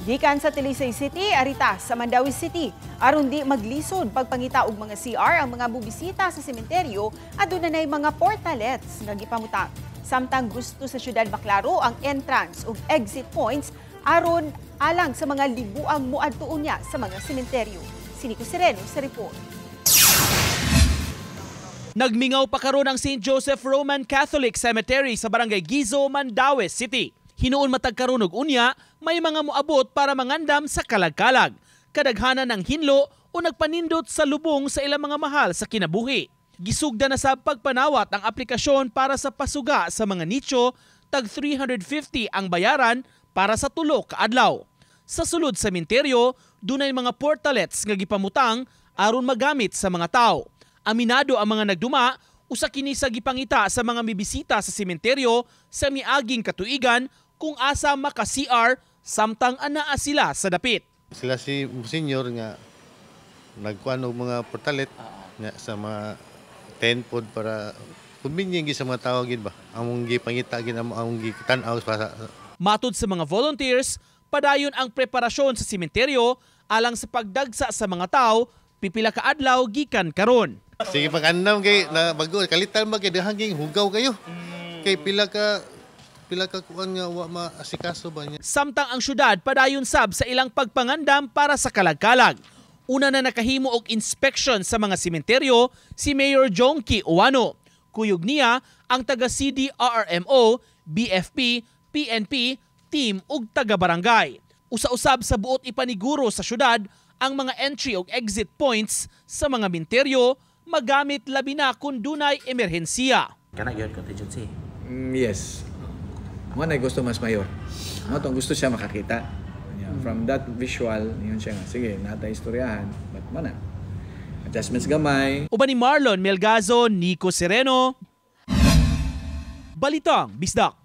Gikan sa Talisay City, arita sa Mandawi City. Aron di maglisod pagpangita og mga CR ang mga bubisita sa sementeryo aduna nay mga portalets nga gipamutang. Samtang gusto sa syudad maklaro ang entrance ug exit points aron alang sa mga libuang muadtuon niya sa mga sementeryo. Sinico Sereno sa report. Nagmingaw pa karon ang St. Joseph Roman Catholic Cemetery sa Barangay Gizo, Mandawi City. Hinuon matag karon og unya, may mga moabot para mangandam sa kalag-kalag, kadaghanan ng hinlo o nagpanindot sa lubong sa ilang mga mahal sa kinabuhi. Gisugda na sa pagpanawat ang aplikasyon para sa pasuga sa mga nicho, tag 350 ang bayaran para sa tulo ka adlaw. Sa sulod sa sementeryo, dunay mga portalets nga gipamutang aron magamit sa mga tao. Aminado ang mga nagduma usa kini sa gipangita sa mga mibisita sa sementeryo sa miaging katuigan kung asa maka-CR samtang anaa sila sa dapit. Sila si senior nga nagkuan og mga portalet nga sa mga tent pod para convenient sa mga tao gid ba. Among gipangita gid among gitan-aw para matud sa mga volunteers, padayon ang preparasyon sa sementeryo alang sa pagdagsa sa mga tao pipila ka adlaw gikan karon. Sige pag-andam kay na bago kalitan ba kay dahanging hugaw kayo. Kay pila ka kuan nga wa maasikaso ba niya. Samtang ang syudad padayon sab sa ilang pagpangandam para sa kalag-kalag. Una na nakahimo og inspection sa mga sementeryo si Mayor Jonky Uwano. Kuyog niya ang taga CDRRMO, BFP, PNP, team ug taga-barangay. Usa-usab sa buot ipaniguro sa syudad ang mga entry ug exit points sa mga sementeryo magamit labi na kung dunay emerhensiya. Kana gyud contingency. Yes. Mo na gusto mas mayor. Mo tong gusto siya makakita. From that visual, yun siya nga. Sige, natay istoryahan. But mana? Adjustments gamay. Uban ni Marlon Melgazo, Nico Sereno. Balitang Bisdak.